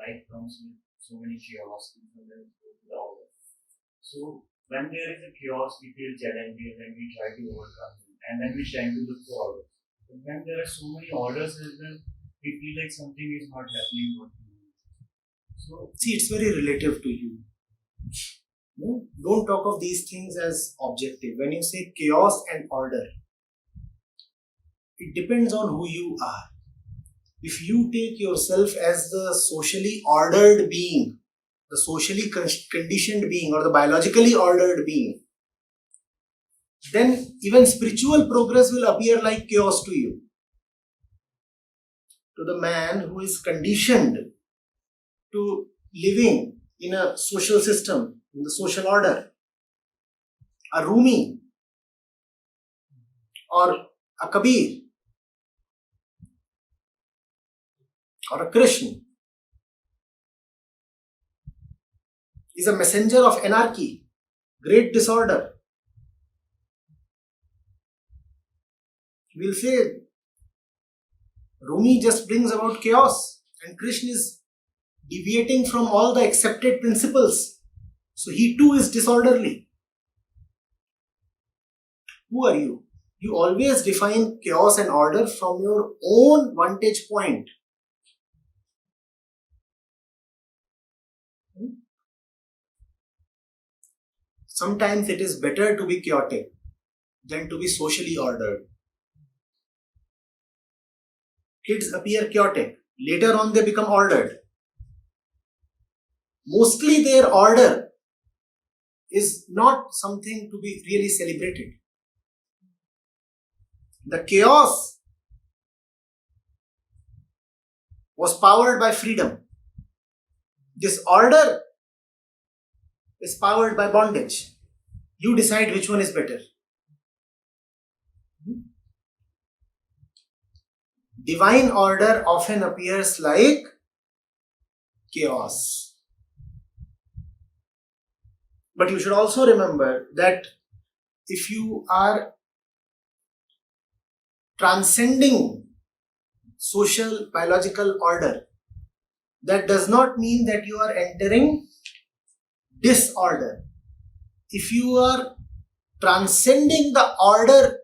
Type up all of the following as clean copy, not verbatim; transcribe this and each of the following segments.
life comes with so many chaos and sometimes go to the order. So when there is a chaos, we feel challenges and we try to overcome it, and then we tend to look for orders. But when there are so many orders as well, we feel like something is not happening what we want. So See, it's very relative to you. No? Don't talk of these things as objective. When you say chaos and order, it depends on who you are. If you take yourself as the socially ordered being, the socially conditioned being, or the biologically ordered being, then even spiritual progress will appear like chaos to you. To the man who is conditioned to living in a social system, in the social order, a Rumi or a Kabir or a Krishna is a messenger of anarchy, great disorder. We'll say Rumi just brings about chaos and Krishna is deviating from all the accepted principles. So he too is disorderly. Who are you? You always define chaos and order from your own vantage point. Sometimes it is better to be chaotic than to be socially ordered. Kids appear chaotic. Later on they become ordered. Mostly their order is not something to be really celebrated. The chaos was powered by freedom. Disorder is powered by bondage. You decide which one is better. Divine order often appears like chaos. But you should also remember that if you are transcending social biological order, that does not mean that you are entering disorder. If you are transcending the order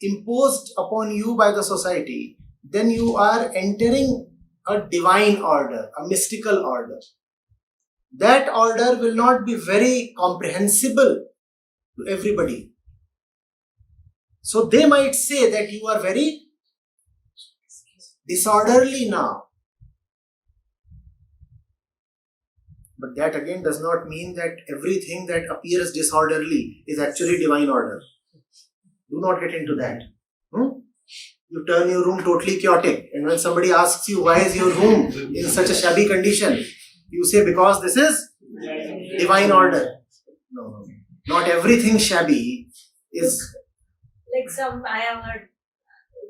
imposed upon you by the society, then you are entering a divine order, a mystical order. That order will not be very comprehensible to everybody. So they might say that you are very disorderly now. But that again does not mean that everything that appears disorderly is actually divine order. Do not get into that. You turn your room totally chaotic, and when somebody asks you why is your room in such a shabby condition, you say because this is divine order. No. Not everything shabby is like I have heard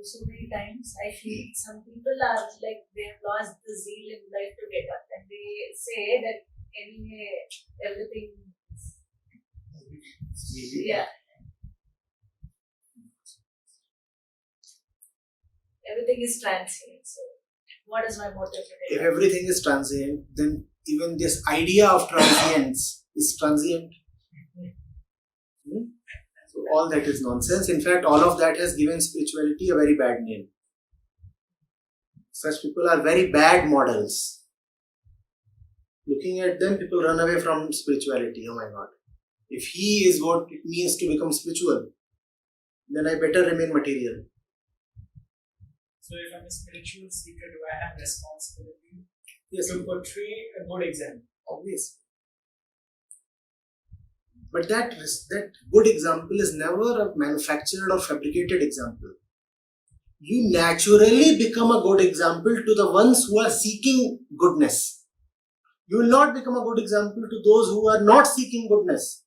so many times, I feel some people are like they have lost the zeal in life to get up, and they say that anyway everything is, yeah, everything is transient. So what is my motive to if get up? everything is transient, then even this idea of transience is transient. So all that is nonsense. In fact, all of that has given spirituality a very bad name. Such people are very bad models. Looking at them, people run away from spirituality. Oh my God. If he is what it means to become spiritual, then I better remain material. So if I'm a spiritual seeker, do I have responsibility Yes, to portray a good example? obvious. But that good example is never a manufactured or fabricated example. You naturally become a good example to the ones who are seeking goodness. You will not become a good example to those who are not seeking goodness.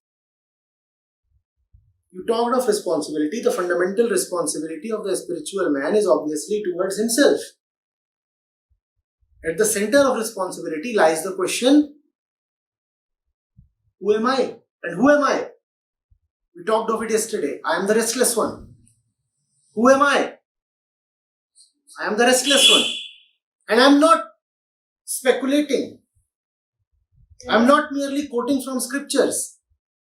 You talked of responsibility. The fundamental responsibility of the spiritual man is obviously towards himself. At the center of responsibility lies the question, who am I? And who am I? We talked of it yesterday. I am the restless one. Who am I? I am the restless one. And I am not speculating. I'm not merely quoting from scriptures.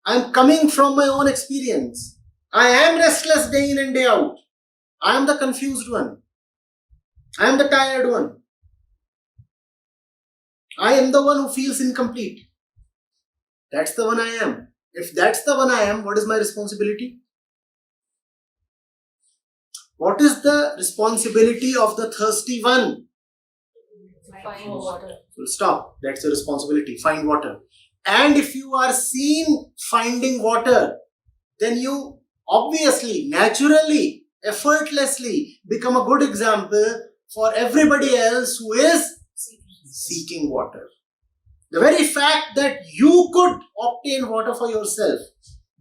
I'm coming from my own experience. I am restless day in and day out. I am the confused one. I am the tired one. I am the one who feels incomplete. That's the one I am. If that's the one I am, what is my responsibility? What is the responsibility of the thirsty one? Find water. Full stop. That's your responsibility. Find water. And if you are seen finding water, then you obviously, naturally, effortlessly become a good example for everybody else who is seeking water. The very fact that you could obtain water for yourself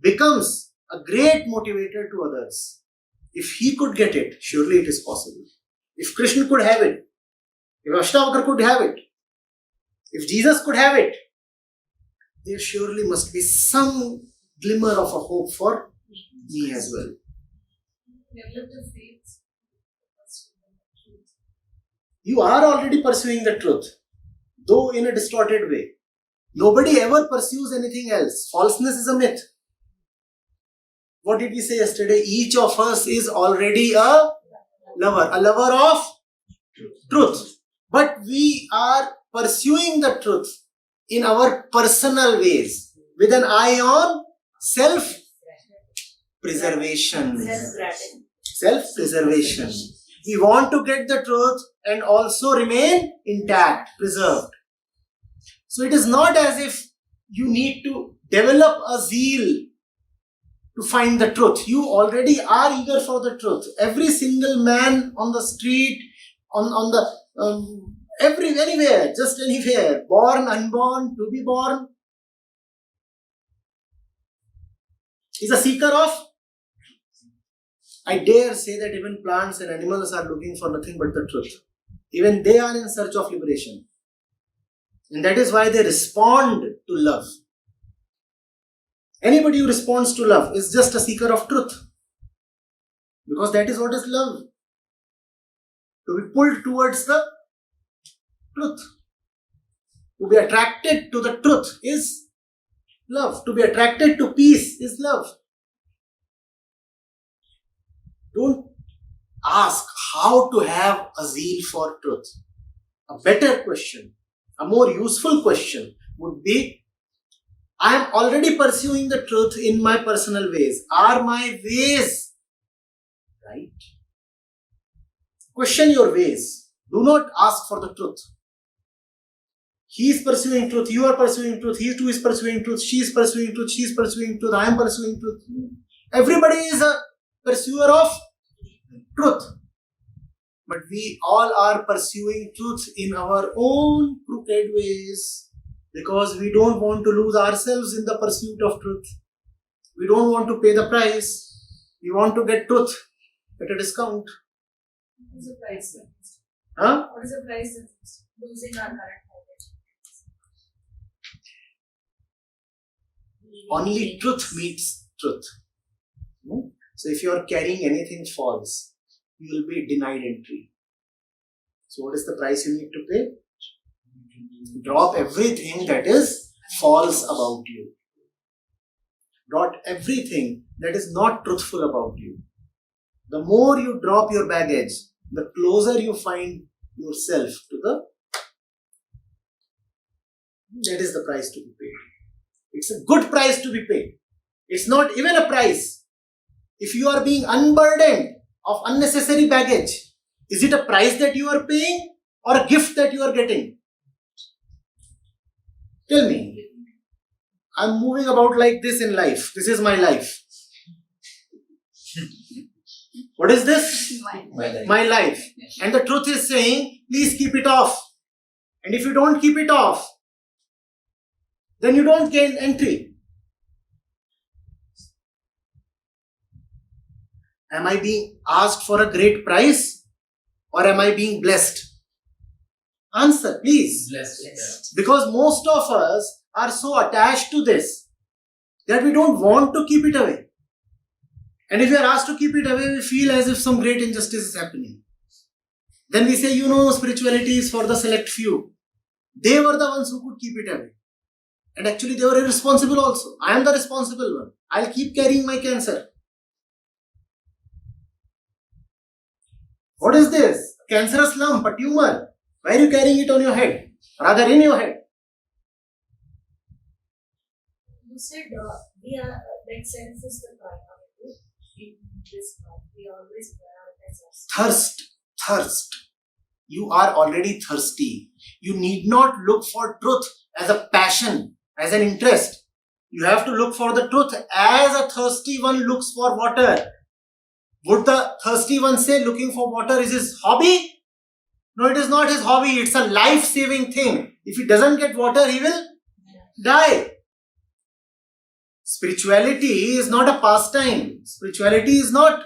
becomes a great motivator to others. If he could get it, surely it is possible. If Krishna could have it, if Ashtavakra could have it, if Jesus could have it, there surely must be some glimmer of a hope for me as well. Develop the faith. You are already pursuing the truth, though in a distorted way. Nobody ever pursues anything else. Falseness is a myth. What did we say yesterday? Each of us is already a lover of truth. But we are pursuing the truth in our personal ways with an eye on self-preservation. Self-preservation. We want to get the truth and also remain intact, preserved. So it is not as if you need to develop a zeal to find the truth. You already are eager for the truth. Every single man on the street, anywhere, just anywhere, born, unborn, to be born, is a seeker of. I dare say that even plants and animals are looking for nothing but the truth. Even they are in search of liberation. And that is why they respond to love. Anybody who responds to love is just a seeker of truth. Because that is what is love. To be pulled towards the truth. To be attracted to the truth is love. To be attracted to peace is love. Don't ask how to have a zeal for truth. A better question, a more useful question would be, I am already pursuing the truth in my personal ways. Are my ways right? Question your ways. Do not ask for the truth. He is pursuing truth, you are pursuing truth, he too is pursuing truth, she is pursuing truth, she is pursuing truth, I am pursuing truth. Everybody is a pursuer of truth. But we all are pursuing truth in our own crooked ways because we don't want to lose ourselves in the pursuit of truth. We don't want to pay the price. We want to get truth at a discount. What is the price? Huh? What is the price of losing our current habit? Only truth meets truth. So if you are carrying anything false, you will be denied entry. So what is the price you need to pay? Drop everything that is false about you. Drop everything that is not truthful about you. The more you drop your baggage, the closer you find yourself to the... That is the price to be paid. It's a good price to be paid. It's not even a price. If you are being unburdened of unnecessary baggage, is it a price that you are paying or a gift that you are getting? Tell me. I'm moving about like this in life. This is my life. What is this? My life. And the truth is saying, please keep it off. And if you don't keep it off, then you don't gain entry. Am I being asked for a great price or am I being blessed? Answer, please. Blessed. Because most of us are so attached to this that we don't want to keep it away. And if we are asked to keep it away, we feel as if some great injustice is happening. Then we say, spirituality is for the select few. They were the ones who could keep it away. And actually they were irresponsible also. I am the responsible one. I'll keep carrying my cancer. What is this? A cancerous lump, a tumor. Why are you carrying it on your head? Rather in your head. You said we are like sense is the priority in this part. We always prioritize us. Thirst. You are already thirsty. You need not look for truth as a passion, as an interest. You have to look for the truth as a thirsty one looks for water. Would the thirsty one say looking for water is his hobby? No, it is not his hobby. It's a life-saving thing. If he doesn't get water, he will die. Spirituality is not a pastime. Spirituality is not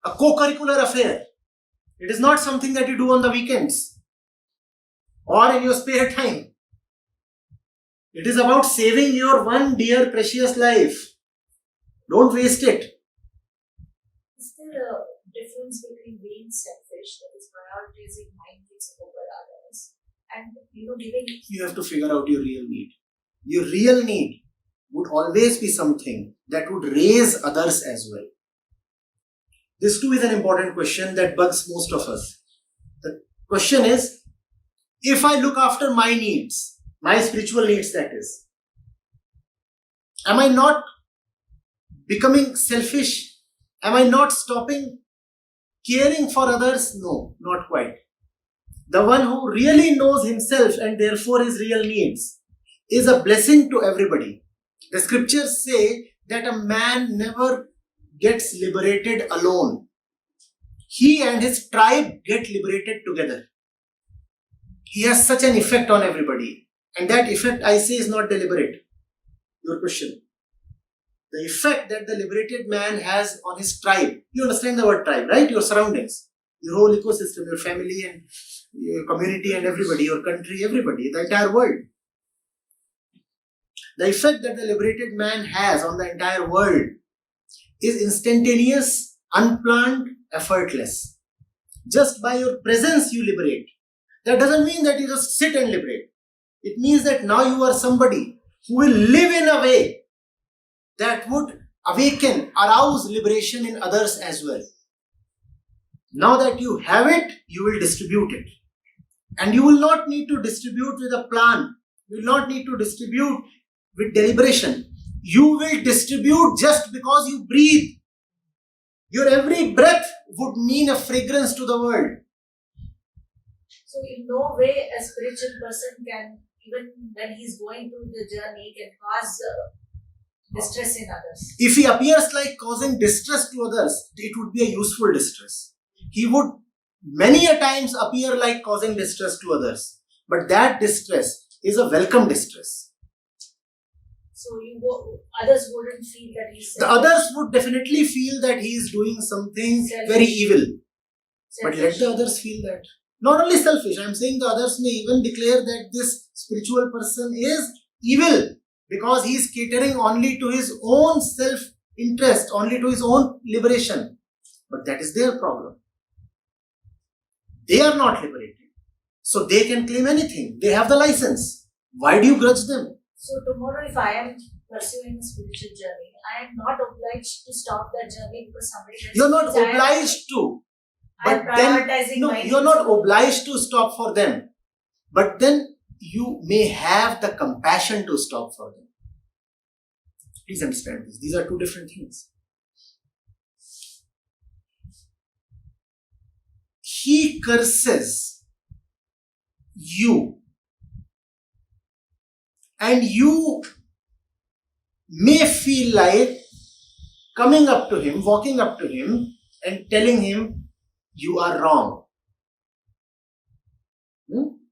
a co-curricular affair. It is not something that you do on the weekends or in your spare time. It is about saving your one dear precious life. Don't waste it. Is there a difference between being selfish, that is prioritizing my needs over others, and giving? You have to figure out your real need. Your real need would always be something that would raise others as well. This too is an important question that bugs most of us. The question is, if I look after my needs, my spiritual needs that is, am I not becoming selfish? Am I not stopping caring for others? No, not quite. The one who really knows himself and therefore his real needs is a blessing to everybody. The scriptures say that a man never gets liberated alone. He and his tribe get liberated together. He has such an effect on everybody. And that effect, I say, is not deliberate. Your question. The effect that the liberated man has on his tribe. You understand the word tribe, right? Your surroundings. Your whole ecosystem, your family and your community and everybody, your country, everybody, the entire world. The effect that the liberated man has on the entire world is instantaneous, unplanned, effortless. Just by your presence you liberate. That doesn't mean that you just sit and liberate. It means that now you are somebody who will live in a way that would awaken, arouse liberation in others as well. Now that you have it, you will distribute it. And you will not need to distribute with a plan. You will not need to distribute with deliberation. You will distribute just because you breathe. Your every breath would mean a fragrance to the world. So in no way a spiritual person can, even when he's going through the journey, can cause distress in others. If he appears like causing distress to others, it would be a useful distress. He would many a times appear like causing distress to others. But that distress is a welcome distress. So others wouldn't feel that he's The others would definitely feel that he is doing something very evil. But let the others feel that. Not only selfish, I am saying the others may even declare that this spiritual person is evil because he is catering only to his own self-interest, only to his own liberation. But that is their problem. They are not liberated. So they can claim anything. They have the license. Why do you grudge them? So tomorrow if I am pursuing a spiritual journey, I am not obliged to stop that journey because somebody else. You are not obliged to. But then, no, you are not obliged to stop for them. But then you may have the compassion to stop for them. Please understand this. These are two different things. He curses you. And you may feel like coming up to him, walking up to him and telling him, you are wrong.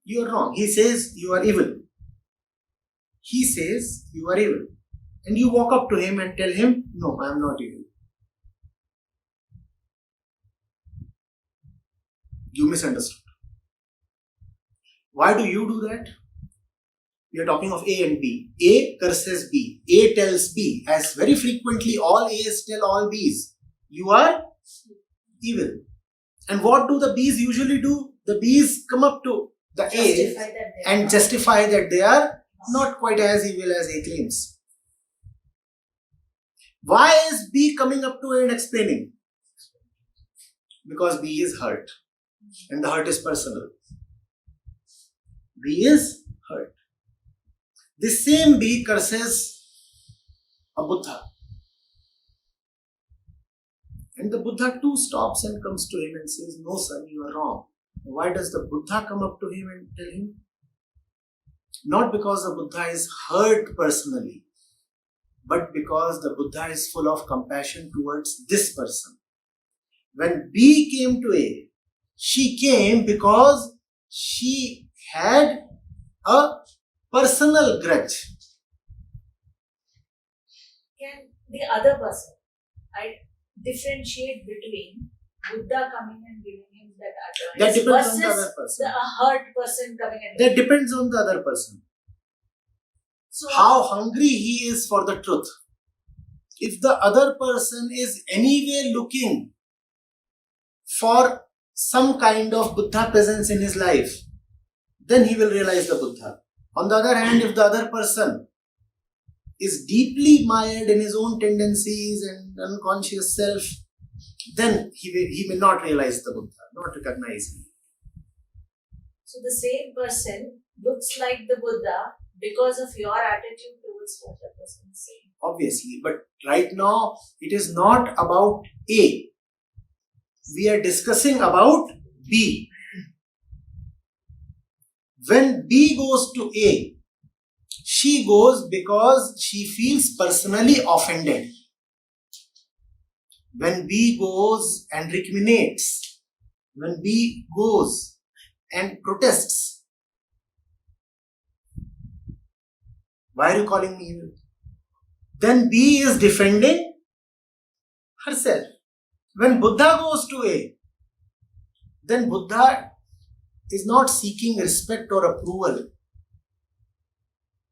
You are wrong. He says you are evil. He says you are evil. And you walk up to him and tell him, no, I am not evil. You misunderstood. Why do you do that? We are talking of A and B. A curses B. A tells B, as very frequently all A's tell all B's, you are evil. And what do the B's usually do? the bees come up to the A Justify that they are and not. justify that they are not quite as evil as A claims. Why is B coming up to A and explaining? Because B is hurt and the hurt is personal. B is hurt. The same bee curses a Buddha. And the Buddha too stops and comes to him and says, "No son, you are wrong." Why does the Buddha come up to him and tell him? Not because the Buddha is hurt personally, but because the Buddha is full of compassion towards this person. When B came to A, she came because she had a personal grudge. Can the other person, I differentiate between Buddha coming and giving him that That advice depends on the versus other person. a hurt person coming and That depends on the other person. so How hungry he is for the truth. If the other person is anyway looking for some kind of Buddha presence in his life, then he will realize the Buddha. On the other hand, if the other person is deeply mired in his own tendencies and unconscious self, then he may not realize the Buddha, not recognize him. So the same person looks like the Buddha because of your attitude towards what the person is saying. Obviously, but right now it is not about A. We are discussing about B. When B goes to A, she goes because she feels personally offended. When B goes and recriminates, when B goes and protests, why are you calling me evil? Then B is defending herself. When Buddha goes to A, then Buddha is not seeking respect or approval.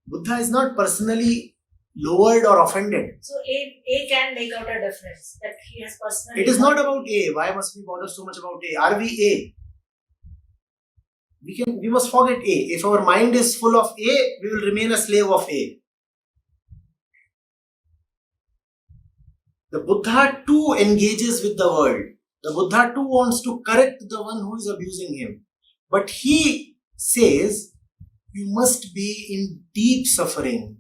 Buddha is not personally lowered or offended. So A can make out a difference that he has personally. It is not about A. Why must we bother so much about A? Are we A? We must forget A. If our mind is full of A, we will remain a slave of A. The Buddha too engages with the world. The Buddha too wants to correct the one who is abusing him. But he says, you must be in deep suffering.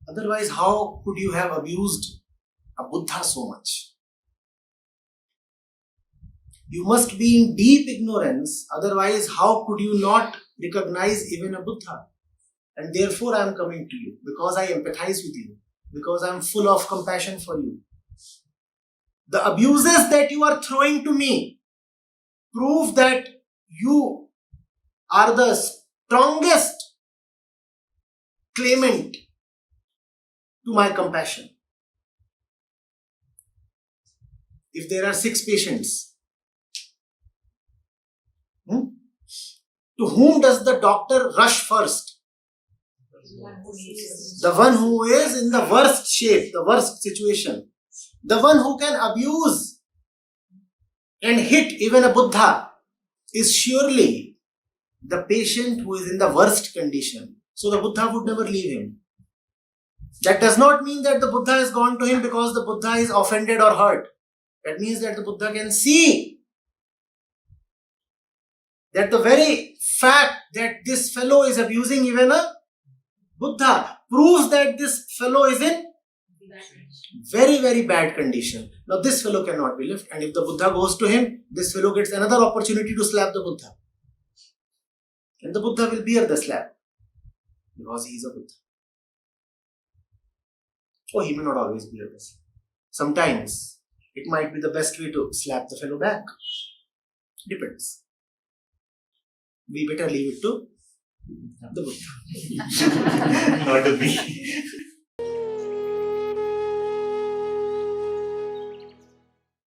Otherwise, how could you have abused a Buddha so much? You must be in deep ignorance. Otherwise, how could you not recognize even a Buddha? And therefore, I am coming to you because I empathize with you, because I am full of compassion for you. The abuses that you are throwing to me prove that you are the strongest claimant to my compassion. If there are 6 patients, to whom does the doctor rush first? The one who is in the worst shape, the worst situation. The one who can abuse and hit even a Buddha is surely the patient who is in the worst condition. So the Buddha would never leave him. That does not mean that the Buddha has gone to him because the Buddha is offended or hurt. That means that the Buddha can see that the very fact that this fellow is abusing even a Buddha proves that this fellow is in very, very bad condition. Now this fellow cannot be left, and if the Buddha goes to him, this fellow gets another opportunity to slap the Buddha. And the Buddha will bear the slap because he is a Buddha. Or he may not always bear the slap. Sometimes it might be the best way to slap the fellow back. Depends. We better leave it to the Buddha. Not to be.